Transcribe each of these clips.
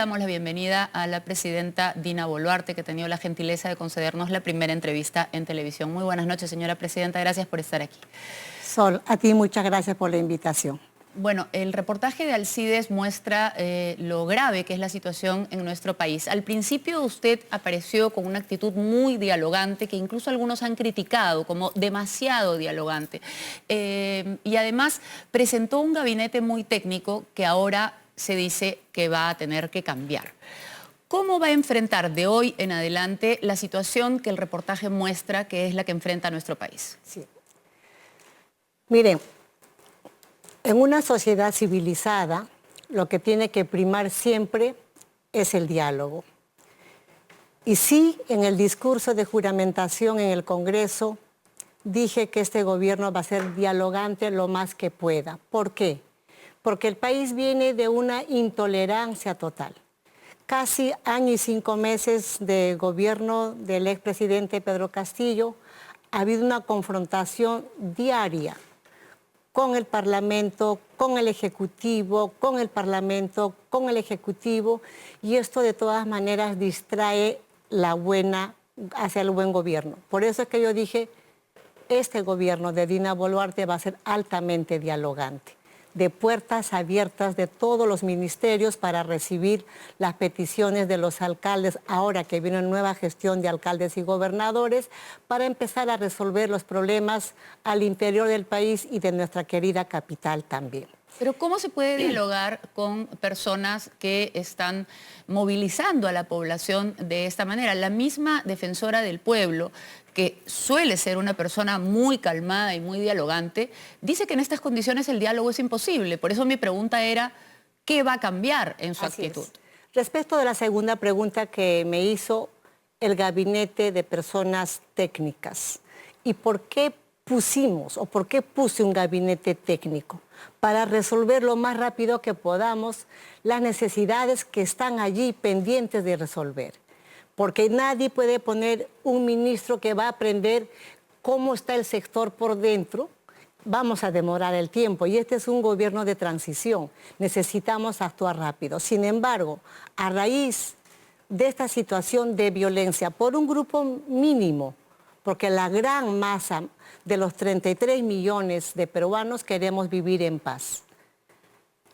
damos la bienvenida a la presidenta Dina Boluarte, que ha tenido la gentileza de concedernos la primera entrevista en televisión. Muy buenas noches, señora presidenta, gracias por estar aquí. Sol, a ti muchas gracias por la invitación. Bueno, el reportaje de Alcides muestra lo grave que es la situación en nuestro país. Al principio usted apareció con una actitud muy dialogante, que incluso algunos han criticado como demasiado dialogante. Y además presentó un gabinete muy técnico que ahora se dice que va a tener que cambiar. ¿Cómo va a enfrentar de hoy en adelante la situación que el reportaje muestra que es la que enfrenta nuestro país? Sí. Miren, en una sociedad civilizada, lo que tiene que primar siempre es el diálogo. Y sí, en el discurso de juramentación en el Congreso, dije que este gobierno va a ser dialogante lo más que pueda. ¿Por qué? Porque el país viene de una intolerancia total. Casi año y 5 meses de gobierno del expresidente Pedro Castillo, ha habido una confrontación diaria con el Parlamento, con el Ejecutivo, con el Parlamento, con el Ejecutivo, y esto de todas maneras distrae hacia el buen gobierno. Por eso es que yo dije, este gobierno de Dina Boluarte va a ser altamente dialogante, de puertas abiertas de todos los ministerios para recibir las peticiones de los alcaldes, ahora que viene una nueva gestión de alcaldes y gobernadores, para empezar a resolver los problemas al interior del país y de nuestra querida capital también. Pero ¿cómo se puede dialogar con personas que están movilizando a la población de esta manera? La misma defensora del pueblo, que suele ser una persona muy calmada y muy dialogante, dice que en estas condiciones el diálogo es imposible. Por eso mi pregunta era, ¿qué va a cambiar en su actitud? Respecto de la segunda pregunta que me hizo, el gabinete de personas técnicas. ¿Y por qué pusimos o por qué puse un gabinete técnico? Para resolver lo más rápido que podamos las necesidades que están allí pendientes de resolver. Porque nadie puede poner un ministro que va a aprender cómo está el sector por dentro. Vamos a demorar el tiempo y este es un gobierno de transición. Necesitamos actuar rápido. Sin embargo, a raíz de esta situación de violencia por un grupo mínimo, porque la gran masa de los 33 millones de peruanos queremos vivir en paz.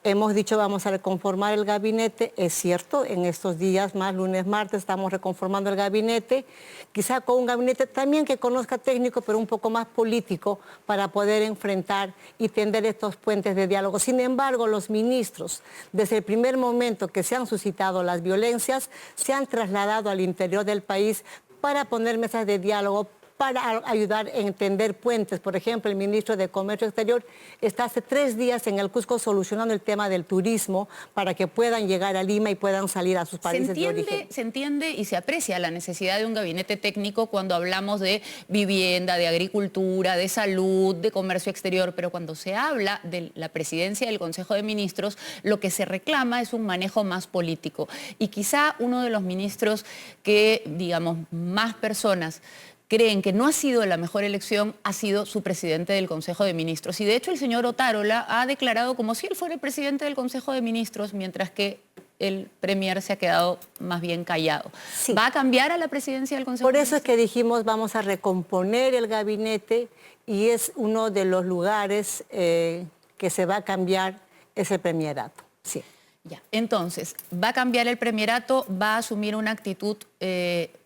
Hemos dicho vamos a reconformar el gabinete, es cierto, en estos días más, lunes, martes, estamos reconformando el gabinete, quizá con un gabinete también que conozca técnico, pero un poco más político, para poder enfrentar y tender estos puentes de diálogo. Sin embargo, los ministros, desde el primer momento que se han suscitado las violencias, se han trasladado al interior del país para poner mesas de diálogo, para ayudar a entender puentes. Por ejemplo, el ministro de Comercio Exterior está hace 3 días en el Cusco solucionando el tema del turismo para que puedan llegar a Lima y puedan salir a sus países de origen. Se entiende y se aprecia la necesidad de un gabinete técnico cuando hablamos de vivienda, de agricultura, de salud, de comercio exterior, pero cuando se habla de la presidencia del Consejo de Ministros, lo que se reclama es un manejo más político. Y quizá uno de los ministros que, digamos, más personas creen que no ha sido la mejor elección, ha sido su presidente del Consejo de Ministros. Y de hecho el señor Otárola ha declarado como si él fuera el presidente del Consejo de Ministros, mientras que el premier se ha quedado más bien callado. Sí. ¿Va a cambiar a la presidencia del Consejo de Ministros? Por eso es que dijimos vamos a recomponer el gabinete y es uno de los lugares que se va a cambiar, es el premierato. Sí. Ya. Entonces, va a cambiar el premierato, va a asumir una actitud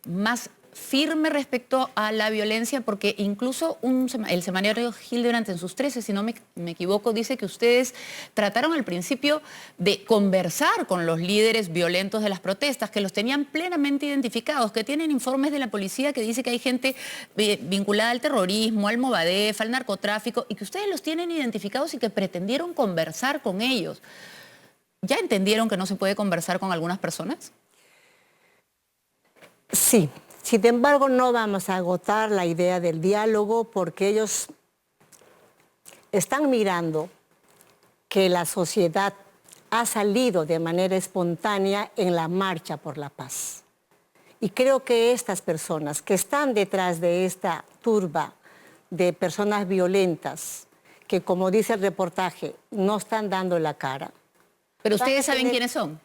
más firme respecto a la violencia, porque incluso el semanario Hildebrand en sus 13, si no me equivoco, dice que ustedes trataron al principio de conversar con los líderes violentos de las protestas, que los tenían plenamente identificados, que tienen informes de la policía que dice que hay gente vinculada al terrorismo, al Movadef, al narcotráfico, y que ustedes los tienen identificados y que pretendieron conversar con ellos. ¿Ya entendieron que no se puede conversar con algunas personas? Sí. Sin embargo, no vamos a agotar la idea del diálogo porque ellos están mirando que la sociedad ha salido de manera espontánea en la marcha por la paz. Y creo que estas personas que están detrás de esta turba de personas violentas, que como dice el reportaje, no están dando la cara. Pero ustedes saben quiénes son.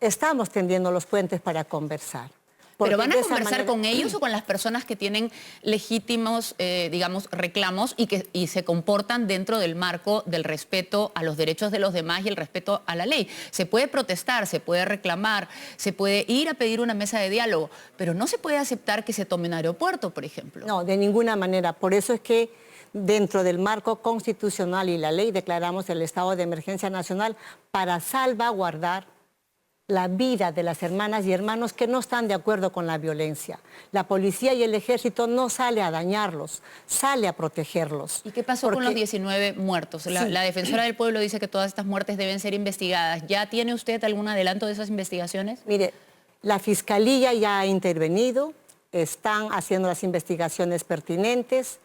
estamos tendiendo los puentes para conversar. ¿Pero van a de esa conversar manera- con ellos o con las personas que tienen legítimos, digamos, reclamos y se comportan dentro del marco del respeto a los derechos de los demás y el respeto a la ley? Se puede protestar, se puede reclamar, se puede ir a pedir una mesa de diálogo, pero no se puede aceptar que se tome un aeropuerto, por ejemplo. No, de ninguna manera. Por eso es que dentro del marco constitucional y la ley declaramos el estado de emergencia nacional para salvaguardar la vida de las hermanas y hermanos que no están de acuerdo con la violencia. La policía y el ejército no sale a dañarlos, sale a protegerlos. ¿Y qué pasó con los 19 muertos? La, Sí. la defensora del pueblo dice que todas estas muertes deben ser investigadas. ¿Ya tiene usted algún adelanto de esas investigaciones? Mire, la Fiscalía ya ha intervenido, están haciendo las investigaciones pertinentes.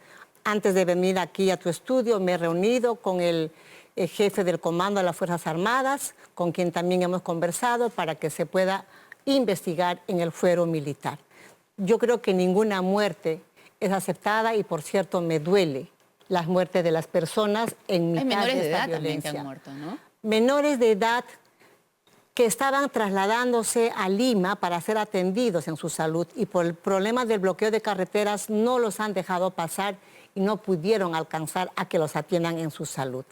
Antes de venir aquí a tu estudio me he reunido con el jefe del Comando de las Fuerzas Armadas, con quien también hemos conversado para que se pueda investigar en el fuero militar. Yo creo que ninguna muerte es aceptada y, por cierto, me duele las muertes de las personas en mitad Hay menores de de esta edad también que violencia. han muerto, ¿no? Menores de edad que estaban trasladándose a Lima para ser atendidos en su salud y por el problema del bloqueo de carreteras no los han dejado pasar y no pudieron alcanzar a que los atiendan en su salud.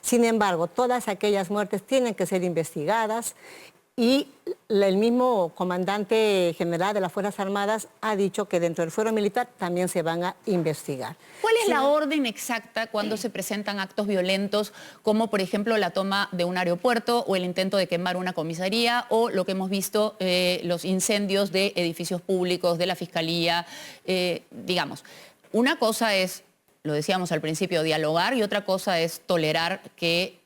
Sin embargo, todas aquellas muertes tienen que ser investigadas y el mismo comandante general de las Fuerzas Armadas ha dicho que dentro del fuero militar también se van a investigar. ¿Cuál es la orden exacta cuando se presentan actos violentos, como por ejemplo la toma de un aeropuerto o el intento de quemar una comisaría o lo que hemos visto, los incendios de edificios públicos, de la Fiscalía? Digamos, una cosa es, lo decíamos al principio, dialogar y otra cosa es tolerar que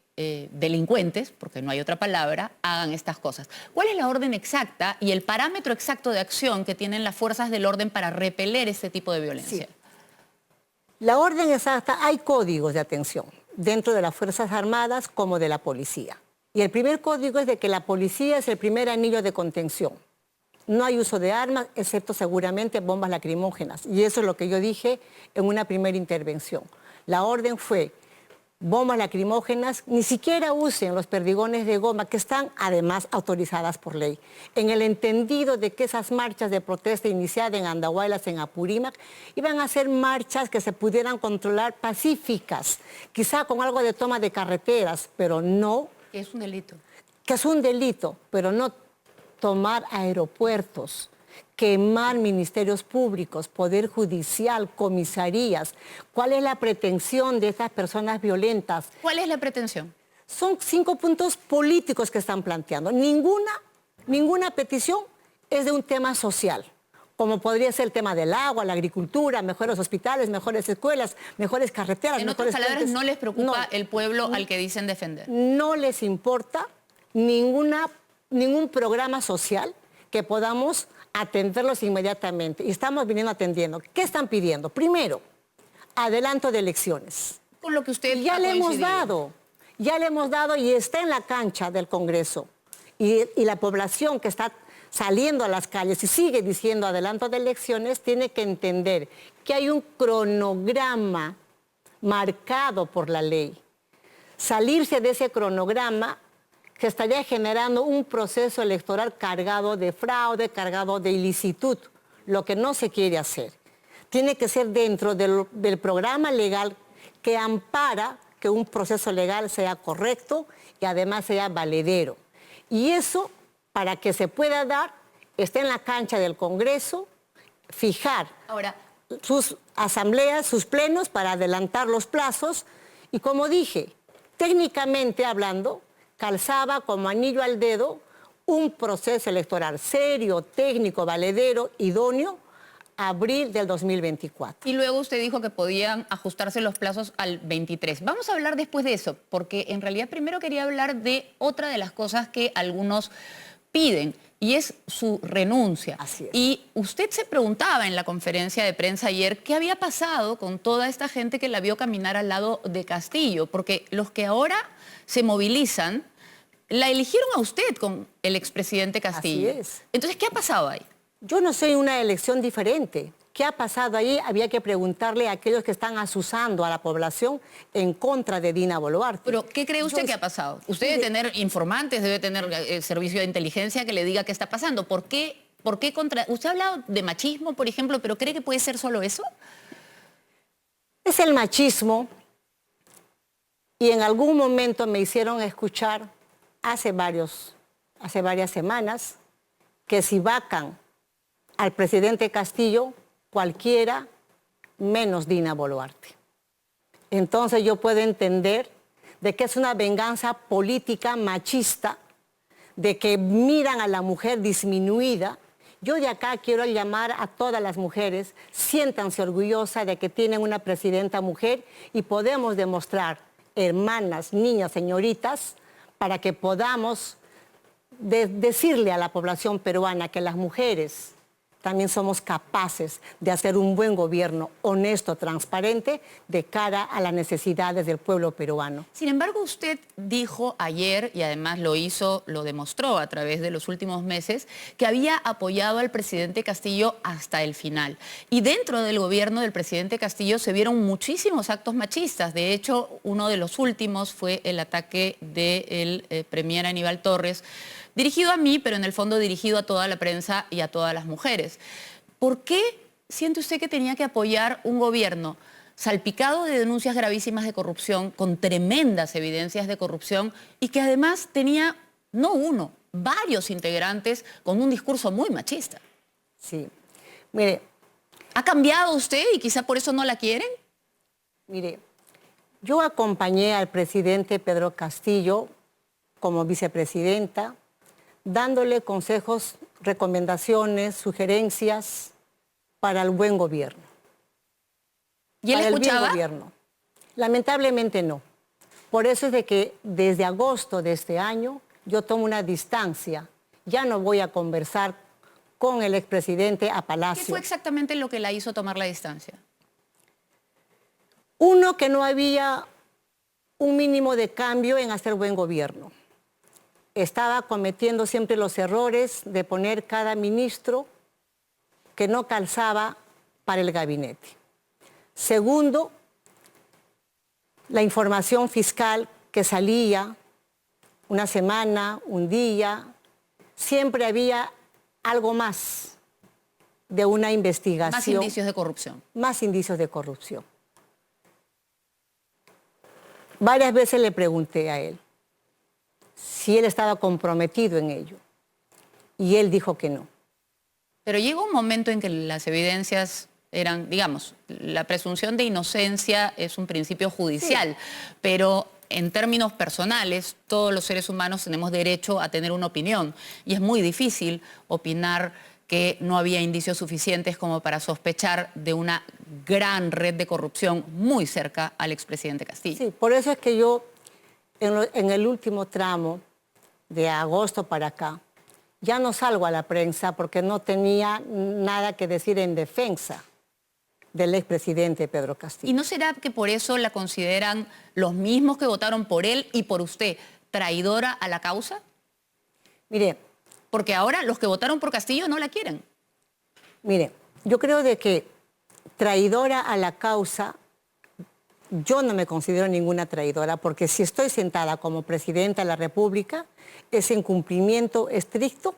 delincuentes, porque no hay otra palabra, hagan estas cosas. ¿Cuál es la orden exacta y el parámetro exacto de acción que tienen las fuerzas del orden para repeler este tipo de violencia? Sí. La orden exacta, hay códigos de atención dentro de las Fuerzas Armadas como de la policía. Y el primer código es de que la policía es el primer anillo de contención. No hay uso de armas, excepto seguramente bombas lacrimógenas. Y eso es lo que yo dije en una primera intervención. La orden fue: bombas lacrimógenas, ni siquiera usen los perdigones de goma, que están además autorizadas por ley. En el entendido de que esas marchas de protesta iniciadas en Andahuaylas, en Apurímac, iban a ser marchas que se pudieran controlar pacíficas, quizá con algo de toma de carreteras, pero no... Que es un delito. Que es un delito, pero no tomar aeropuertos, quemar ministerios públicos, poder judicial, comisarías. ¿Cuál es la pretensión de estas personas violentas? ¿Cuál es la pretensión? Son 5 puntos políticos que están planteando. Ninguna petición es de un tema social, como podría ser el tema del agua, la agricultura, mejores hospitales, mejores escuelas, mejores carreteras. En otras mejores palabras, puentes. no les preocupa No. el pueblo al que dicen defender. No les importa ningún programa social que podamos atenderlos inmediatamente. Y estamos viniendo atendiendo. ¿Qué están pidiendo? Primero, adelanto de elecciones. Con lo que usted Y ya ha le hemos coincidido. dado y está en la cancha del Congreso. Y la población que está saliendo a las calles y sigue diciendo adelanto de elecciones tiene que entender que hay un cronograma marcado por la ley. Salirse de ese cronograma que estaría generando un proceso electoral cargado de fraude, cargado de ilicitud, lo que no se quiere hacer. Tiene que ser dentro del programa legal que ampara que un proceso legal sea correcto y además sea valedero. Y eso, para que se pueda dar, está en la cancha del Congreso, fijar Ahora, sus asambleas, sus plenos para adelantar los plazos y, como dije, técnicamente hablando, calzaba como anillo al dedo un proceso electoral serio, técnico, valedero, idóneo, abril del 2024. y luego usted dijo que podían ajustarse los plazos al 23. Vamos a hablar después de eso, porque en realidad primero quería hablar de otra de las cosas que algunos piden, y es su renuncia. Así es. Y usted se preguntaba en la conferencia de prensa ayer qué había pasado con toda esta gente que la vio caminar al lado de Castillo, porque los que ahora se movilizan la eligieron a usted con el expresidente Castillo. Así es. Entonces, ¿qué ha pasado ahí? Yo no soy una elección diferente. ¿Qué ha pasado ahí? Había que preguntarle a aquellos que están asusando a la población en contra de Dina Boluarte. Pero, ¿qué cree usted que ha pasado? Usted debe tener informantes, debe tener servicio de inteligencia que le diga qué está pasando. ¿Por qué contra...? Usted ha hablado de machismo, por ejemplo, pero ¿cree que puede ser solo eso? Es el machismo, y en algún momento me hicieron escuchar hace varias semanas que si vacan al presidente Castillo, cualquiera menos Dina Boluarte. Entonces yo puedo entender de que es una venganza política machista, de que miran a la mujer disminuida. Yo de acá quiero llamar a todas las mujeres, siéntanse orgullosas de que tienen una presidenta mujer y podemos demostrar, hermanas, niñas, señoritas, para que podamos decirle a la población peruana que las mujeres también somos capaces de hacer un buen gobierno honesto, transparente, de cara a las necesidades del pueblo peruano. Sin embargo, usted dijo ayer, y además lo demostró a través de los últimos meses, que había apoyado al presidente Castillo hasta el final. Y dentro del gobierno del presidente Castillo se vieron muchísimos actos machistas. De hecho, uno de los últimos fue el ataque del premier Aníbal Torres, dirigido a mí, pero en el fondo dirigido a toda la prensa y a todas las mujeres. ¿Por qué siente usted que tenía que apoyar un gobierno salpicado de denuncias gravísimas de corrupción, con tremendas evidencias de corrupción, y que además tenía, no uno, varios integrantes con un discurso muy machista? Sí, mire. ¿Ha cambiado usted y quizá por eso no la quieren? Mire, yo acompañé al presidente Pedro Castillo como vicepresidenta, dándole consejos, recomendaciones, sugerencias para el buen gobierno. ¿Y él escuchaba? Para el bien gobierno. Lamentablemente no. Por eso es de que desde agosto de este año yo tomo una distancia. Ya no voy a conversar con el expresidente a Palacio. ¿Qué fue exactamente lo que la hizo tomar la distancia? Uno, que no había un mínimo de cambio en hacer buen gobierno. Estaba cometiendo siempre los errores de poner cada ministro que no calzaba para el gabinete. Segundo, la información fiscal que salía una semana, un día, siempre había algo más de una investigación. Más indicios de corrupción. Más indicios de corrupción. Varias veces le pregunté a él si él estaba comprometido en ello, y él dijo que no. Pero llegó un momento en que las evidencias eran, digamos, la presunción de inocencia es un principio judicial, sí, pero en términos personales, todos los seres humanos tenemos derecho a tener una opinión, y es muy difícil opinar que no había indicios suficientes como para sospechar de una gran red de corrupción muy cerca al expresidente Castillo. Sí, por eso es que yo, en el último tramo de agosto para acá, ya no salgo a la prensa porque no tenía nada que decir en defensa del expresidente Pedro Castillo. ¿Y no será que por eso la consideran los mismos que votaron por él y por usted traidora a la causa? Mire, porque ahora los que votaron por Castillo no la quieren. Mire, yo creo de que traidora a la causa, yo no me considero ninguna traidora, porque si estoy sentada como presidenta de la República, es en cumplimiento estricto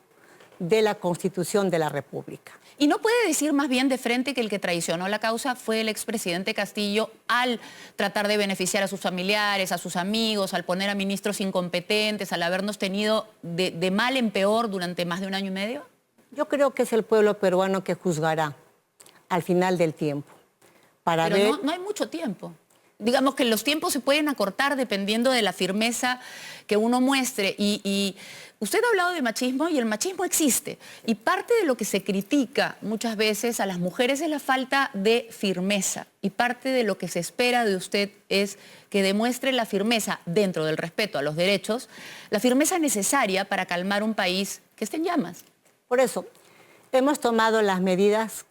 de la Constitución de la República. ¿Y no puede decir más bien de frente que el que traicionó la causa fue el expresidente Castillo al tratar de beneficiar a sus familiares, a sus amigos, al poner a ministros incompetentes, al habernos tenido de mal en peor durante más de un año y medio? Yo creo que es el pueblo peruano que juzgará al final del tiempo. Pero no hay mucho tiempo. Digamos que los tiempos se pueden acortar dependiendo de la firmeza que uno muestre. Y usted ha hablado de machismo, y el machismo existe. Y parte de lo que se critica muchas veces a las mujeres es la falta de firmeza. Y parte de lo que se espera de usted es que demuestre la firmeza dentro del respeto a los derechos, la firmeza necesaria para calmar un país que esté en llamas. Por eso, hemos tomado las medidas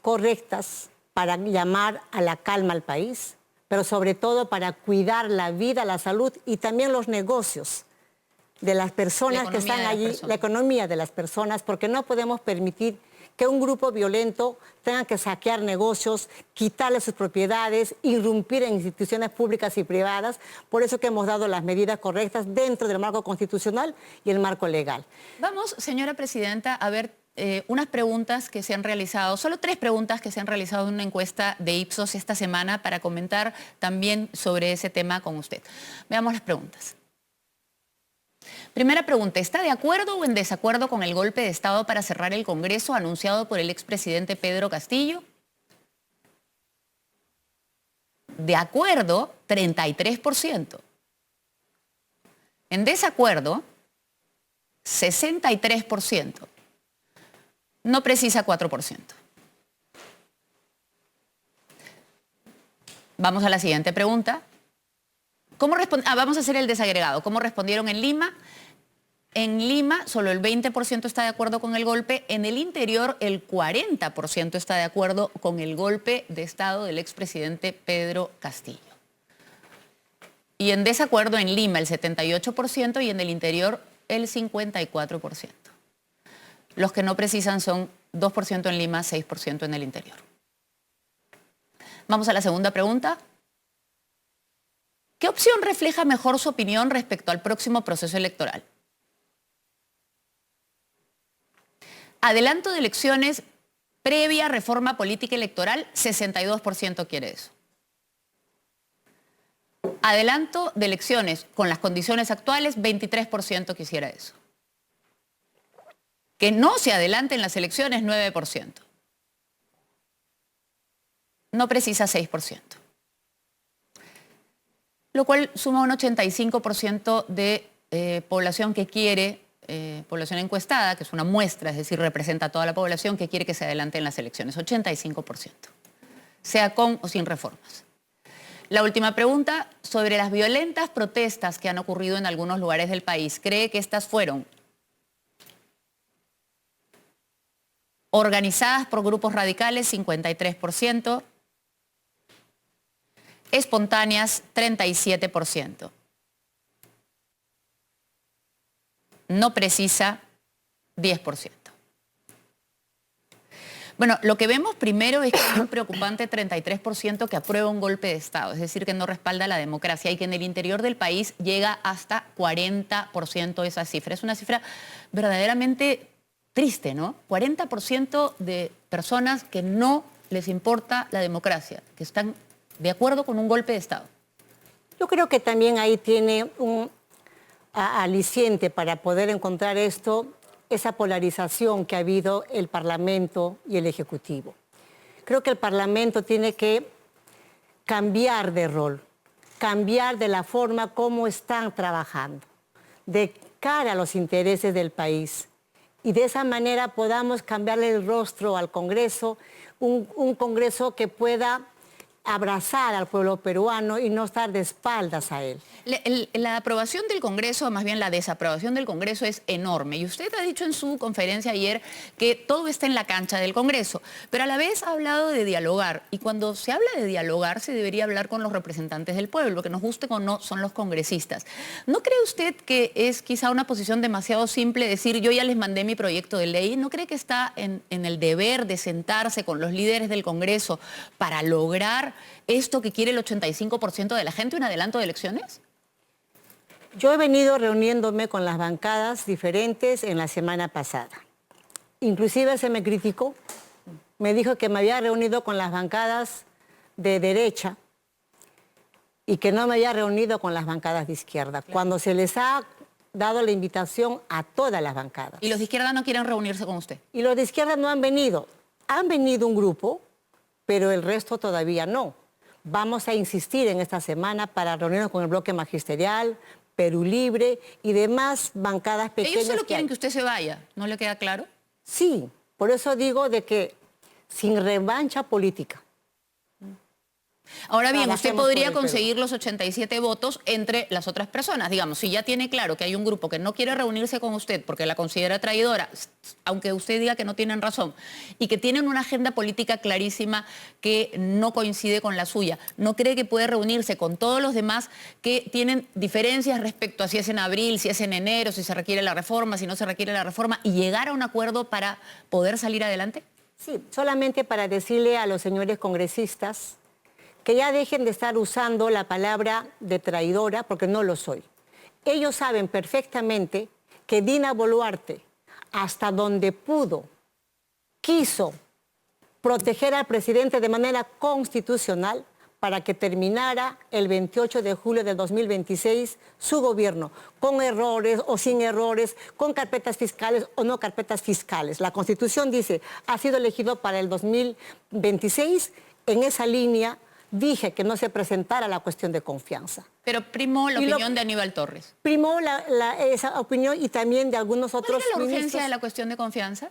correctas para llamar a la calma al país, pero sobre todo para cuidar la vida, la salud y también los negocios de las personas que están allí, la economía de las personas, porque no podemos permitir que un grupo violento tenga que saquear negocios, quitarle sus propiedades, irrumpir en instituciones públicas y privadas. Por eso que hemos dado las medidas correctas dentro del marco constitucional y el marco legal. Vamos, señora presidenta, a ver unas preguntas que se han realizado, solo 3 preguntas que se han realizado en una encuesta de Ipsos esta semana para comentar también sobre ese tema con usted. Veamos las preguntas. Primera pregunta, ¿está de acuerdo o en desacuerdo con el golpe de Estado para cerrar el Congreso anunciado por el expresidente Pedro Castillo? De acuerdo, 33%. En desacuerdo, 63%. No precisa 4%. Vamos a la siguiente pregunta. Vamos a hacer el desagregado. ¿Cómo respondieron en Lima? En Lima solo el 20% está de acuerdo con el golpe. En el interior el 40% está de acuerdo con el golpe de Estado del expresidente Pedro Castillo. Y en desacuerdo en Lima el 78% y en el interior el 54%. Los que no precisan son 2% en Lima, 6% en el interior. Vamos a la segunda pregunta. ¿Qué opción refleja mejor su opinión respecto al próximo proceso electoral? Adelanto de elecciones previa reforma política electoral, 62% quiere eso. Adelanto de elecciones con las condiciones actuales, 23% quisiera eso. Que no se adelanten las elecciones, 9%. No precisa 6%. Lo cual suma un 85% de población que quiere, población encuestada, que es una muestra, es decir, representa a toda la población que quiere que se adelanten las elecciones, 85%, sea con o sin reformas. La última pregunta, sobre las violentas protestas que han ocurrido en algunos lugares del país, ¿cree que estas fueron organizadas por grupos radicales, 53%, espontáneas, 37%? No precisa, 10%. Bueno, lo que vemos primero es que es un preocupante 33% que aprueba un golpe de Estado, es decir, que no respalda la democracia y que en el interior del país llega hasta 40% esa cifra. Es una cifra verdaderamente triste, ¿no? 40% de personas que no les importa la democracia, que están de acuerdo con un golpe de Estado. Yo creo que también ahí tiene un aliciente para poder encontrar esto, esa polarización que ha habido el Parlamento y el Ejecutivo. Creo que el Parlamento tiene que cambiar de rol, cambiar de la forma como están trabajando, de cara a los intereses del país. Y de esa manera podamos cambiarle el rostro al Congreso, un Congreso que pueda abrazar al pueblo peruano y no estar de espaldas a él. La aprobación del Congreso, más bien la desaprobación del Congreso es enorme. Y usted ha dicho en su conferencia ayer que todo está en la cancha del Congreso, pero a la vez ha hablado de dialogar. Y cuando se habla de dialogar, se debería hablar con los representantes del pueblo, que nos guste o no, son los congresistas. ¿No cree usted que es quizá una posición demasiado simple decir yo ya les mandé mi proyecto de ley? ¿No cree que está en el deber de sentarse con los líderes del Congreso para lograr esto que quiere el 85% de la gente, un adelanto de elecciones? Yo he venido reuniéndome con las bancadas diferentes en la semana pasada. Inclusive se me criticó, me dijo que me había reunido con las bancadas de derecha y que no me había reunido con las bancadas de izquierda, cuando se les ha dado la invitación a todas las bancadas. ¿Y los de izquierda no quieren reunirse con usted? Y los de izquierda no han venido. Han venido un grupo, pero el resto todavía no. Vamos a insistir en esta semana para reunirnos con el bloque magisterial, Perú Libre y demás bancadas pequeñas. Ellos solo quieren que usted se vaya, ¿no le queda claro? Sí, por eso digo de que sin revancha política, Ahora bien, usted Trabajemos podría por el Perú. conseguir los 87 votos entre las otras personas. Digamos, si ya tiene claro que hay un grupo que no quiere reunirse con usted porque la considera traidora, aunque usted diga que no tienen razón, y que tienen una agenda política clarísima que no coincide con la suya, ¿no cree que puede reunirse con todos los demás que tienen diferencias respecto a si es en abril, si es en enero, si se requiere la reforma, si no se requiere la reforma, y llegar a un acuerdo para poder salir adelante? Sí, solamente para decirle a los señores congresistas que ya dejen de estar usando la palabra de traidora, porque no lo soy. Ellos saben perfectamente que Dina Boluarte, hasta donde pudo, quiso proteger al presidente de manera constitucional para que terminara el 28 de julio del 2026 su gobierno, con errores o sin errores, con carpetas fiscales o no carpetas fiscales. La Constitución dice, ha sido elegido para el 2026, en esa línea dije que no se presentara la cuestión de confianza. Pero primó la opinión de Aníbal Torres. Primó esa opinión y también de algunos otros ¿Cuál es la urgencia ministros. de la cuestión de confianza?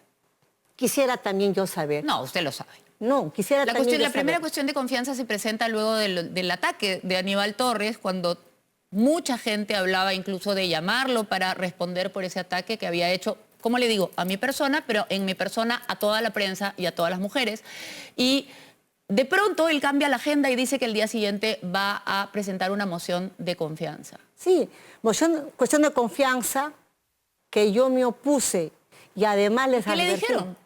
Quisiera también yo saber. No, usted lo sabe. No, quisiera también yo La primera saber. cuestión de confianza se presenta luego del ataque de Aníbal Torres, cuando mucha gente hablaba incluso de llamarlo para responder por ese ataque que había hecho, como le digo, a mi persona, pero en mi persona a toda la prensa y a todas las mujeres. Y de pronto él cambia la agenda y dice que el día siguiente va a presentar una moción de confianza. Sí, cuestión de confianza que yo me opuse y además les ¿Qué le advertí. dijeron?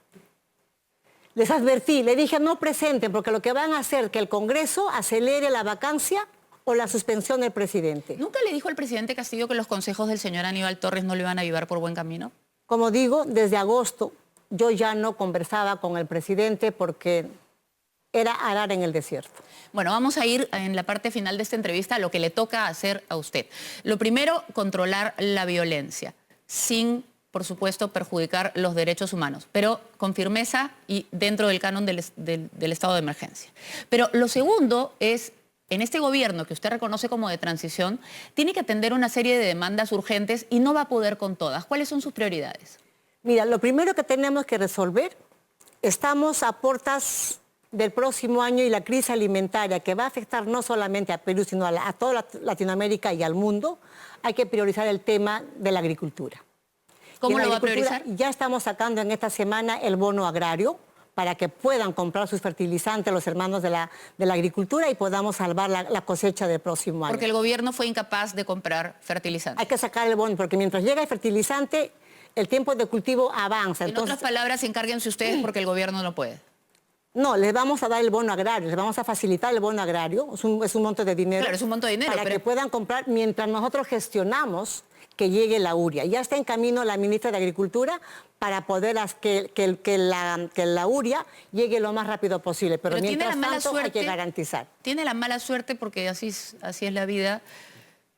Les advertí, le dije no presenten porque lo que van a hacer es que el Congreso acelere la vacancia o la suspensión del presidente. ¿Nunca le dijo al presidente Castillo que los consejos del señor Aníbal Torres no lo iban a llevar por buen camino? Como digo, desde agosto yo ya no conversaba con el presidente porque era arar en el desierto. Bueno, vamos a ir en la parte final de esta entrevista a lo que le toca hacer a usted. Lo primero, controlar la violencia, sin, por supuesto, perjudicar los derechos humanos, pero con firmeza y dentro del canon del estado de emergencia. Pero lo segundo es, en este gobierno que usted reconoce como de transición, tiene que atender una serie de demandas urgentes y no va a poder con todas. ¿Cuáles son sus prioridades? Mira, lo primero que tenemos que resolver, estamos a puertas del próximo año y la crisis alimentaria que va a afectar no solamente a Perú, sino a toda Latinoamérica y al mundo, hay que priorizar el tema de la agricultura. ¿Cómo lo va a priorizar? Ya estamos sacando en esta semana el bono agrario para que puedan comprar sus fertilizantes los hermanos de la agricultura y podamos salvar la cosecha del próximo año. Porque el gobierno fue incapaz de comprar fertilizantes. Hay que sacar el bono, porque mientras llega el fertilizante, el tiempo de cultivo avanza. En otras palabras, encárguense ustedes porque el gobierno no puede. No, les vamos a dar el bono agrario, les vamos a facilitar el bono agrario, es un monto de dinero. Claro, es un monto de dinero. Para que puedan comprar mientras nosotros gestionamos que llegue la uria. Ya está en camino la ministra de Agricultura para poder que la uria llegue lo más rápido posible. Pero mientras tanto hay que garantizar. Tiene la mala suerte, porque así es la vida,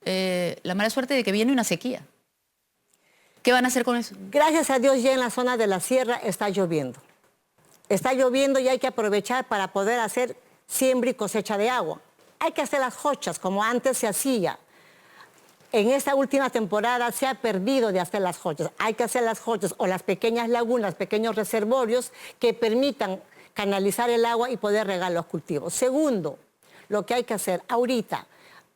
la mala suerte de que viene una sequía. ¿Qué van a hacer con eso? Gracias a Dios ya en la zona de la sierra está lloviendo. Está lloviendo y hay que aprovechar para poder hacer siembra y cosecha de agua. Hay que hacer las jochas como antes se hacía. En esta última temporada se ha perdido de hacer las jochas. Hay que hacer las jochas o las pequeñas lagunas, pequeños reservorios que permitan canalizar el agua y poder regar los cultivos. Segundo, lo que hay que hacer ahorita,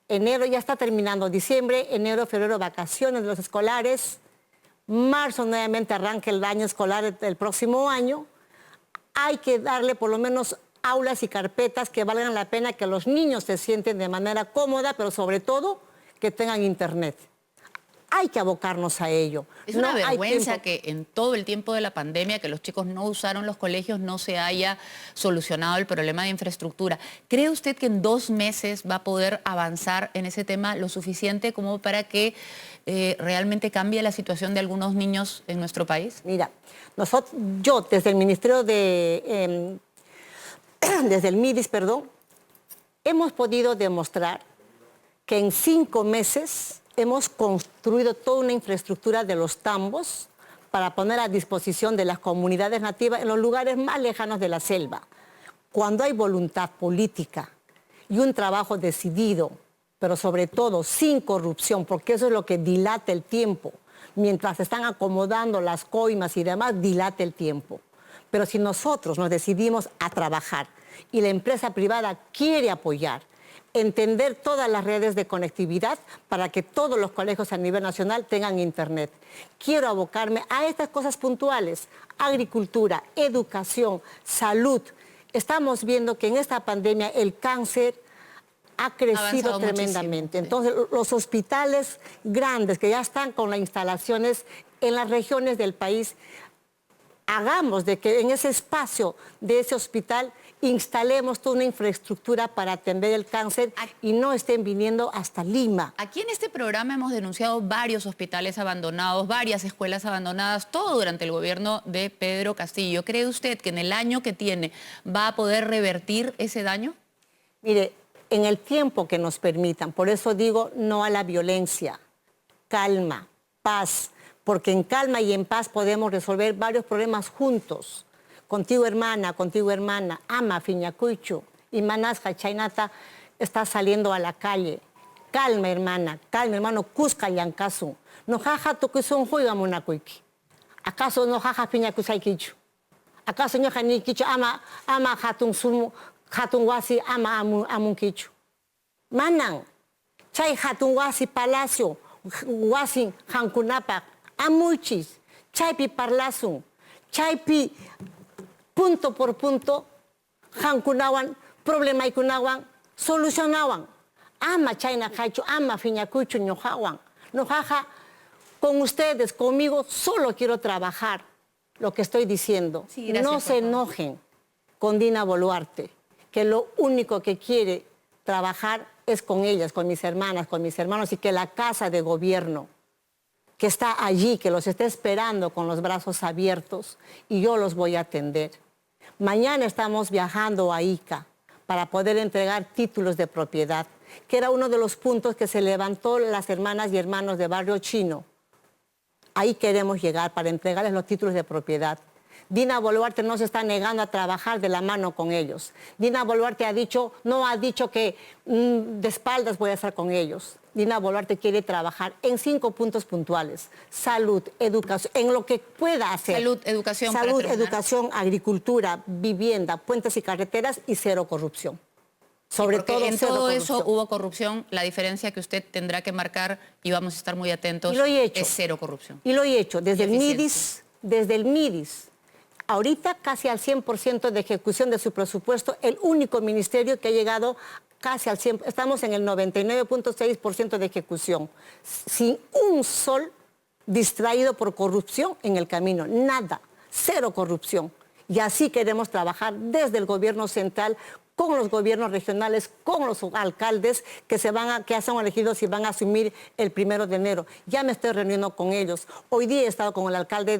enero ya está terminando, diciembre, enero, febrero, vacaciones de los escolares, marzo nuevamente arranca el año escolar del próximo año. Hay que darle por lo menos aulas y carpetas que valgan la pena, que los niños se sienten de manera cómoda, pero sobre todo que tengan internet. Hay que abocarnos a ello. Es una vergüenza que en todo el tiempo de la pandemia, que los chicos no usaron los colegios, no se haya solucionado el problema de infraestructura. ¿Cree usted que en 2 meses va a poder avanzar en ese tema lo suficiente como para que realmente cambie la situación de algunos niños en nuestro país? Mira, yo desde el Ministerio desde el MIDIS, hemos podido demostrar que en 5 meses hemos construido toda una infraestructura de los tambos para poner a disposición de las comunidades nativas en los lugares más lejanos de la selva. Cuando hay voluntad política y un trabajo decidido, pero sobre todo sin corrupción, porque eso es lo que dilata el tiempo. Mientras se están acomodando las coimas y demás, dilata el tiempo. Pero si nosotros nos decidimos a trabajar y la empresa privada quiere apoyar, entender todas las redes de conectividad para que todos los colegios a nivel nacional tengan internet. Quiero abocarme a estas cosas puntuales: agricultura, educación, salud. Estamos viendo que en esta pandemia el cáncer ha crecido tremendamente. Entonces, los hospitales grandes que ya están con las instalaciones en las regiones del país, hagamos de que en ese espacio de ese hospital instalemos toda una infraestructura para atender el cáncer y no estén viniendo hasta Lima. Aquí en este programa hemos denunciado varios hospitales abandonados, varias escuelas abandonadas, todo durante el gobierno de Pedro Castillo. ¿Cree usted que en el año que tiene va a poder revertir ese daño? Mire, en el tiempo que nos permitan, por eso digo no a la violencia, calma, paz, porque en calma y en paz podemos resolver varios problemas juntos. Contigo hermana, ama Fiñacuichu, y Manasja Chainata está saliendo a la calle. Calma hermano, Cusca Yancasu. No jaja tokusun juega monacuiki. ¿Acaso no jaja Fiñacusaiquichu? ¿Acaso no janiquichu ama hatun sumu, hatun wasi ama amunquichu? Manan, chay hatun wasi palacio, wasi hankunapa, amuchis, chaypi parlasun, chaypi punto por punto, hankunawan, problemaykunawan, solucionawan. Ama chayna kaichu, ama fiñacuchu ñojawan. Nojaja, con ustedes, conmigo, solo quiero trabajar lo que estoy diciendo. Sí, gracias, no se enojen con Dina Boluarte, que lo único que quiere trabajar es con ellas, con mis hermanas, con mis hermanos, y que la casa de gobierno que está allí, que los está esperando con los brazos abiertos, y yo los voy a atender. Mañana estamos viajando a Ica para poder entregar títulos de propiedad, que era uno de los puntos que se levantó las hermanas y hermanos de Barrio Chino. Ahí queremos llegar para entregarles los títulos de propiedad. Dina Boluarte no se está negando a trabajar de la mano con ellos. Dina Boluarte no ha dicho que de espaldas voy a estar con ellos. Dina Boluarte quiere trabajar en 5 puntos puntuales: salud, educación, en lo que pueda hacer. Salud, educación, agricultura, vivienda, puentes y carreteras, y cero corrupción. Sobre todo en todo eso hubo corrupción. La diferencia que usted tendrá que marcar, y vamos a estar muy atentos, es cero corrupción. Y lo he hecho desde el MIDIS. Ahorita casi al 100% de ejecución de su presupuesto, el único ministerio que ha llegado casi al 100%, estamos en el 99.6% de ejecución, sin un sol distraído por corrupción en el camino, nada, cero corrupción. Y así queremos trabajar desde el gobierno central, con los gobiernos regionales, con los alcaldes que son elegidos y van a asumir el 1 de enero. Ya me estoy reuniendo con ellos. Hoy día he estado con el alcalde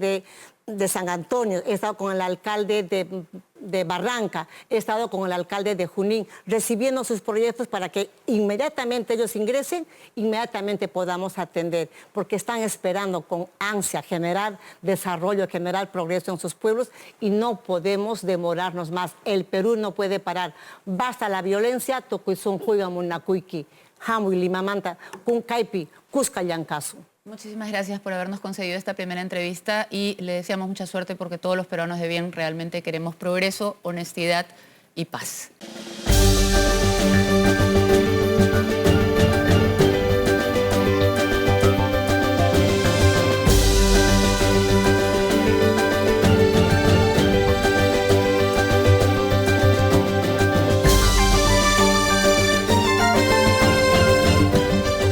de San Antonio, he estado con el alcalde de Barranca, he estado con el alcalde de Junín, recibiendo sus proyectos para que inmediatamente ellos ingresen, inmediatamente podamos atender, porque están esperando con ansia generar desarrollo, generar progreso en sus pueblos, y no podemos demorarnos más. El Perú no puede parar. Basta la violencia, tokuizun juega munacuiki, hamu y limamanta, kun caipi, cusca yancasu. Muchísimas gracias por habernos concedido esta primera entrevista, y le deseamos mucha suerte, porque todos los peruanos de bien realmente queremos progreso, honestidad y paz.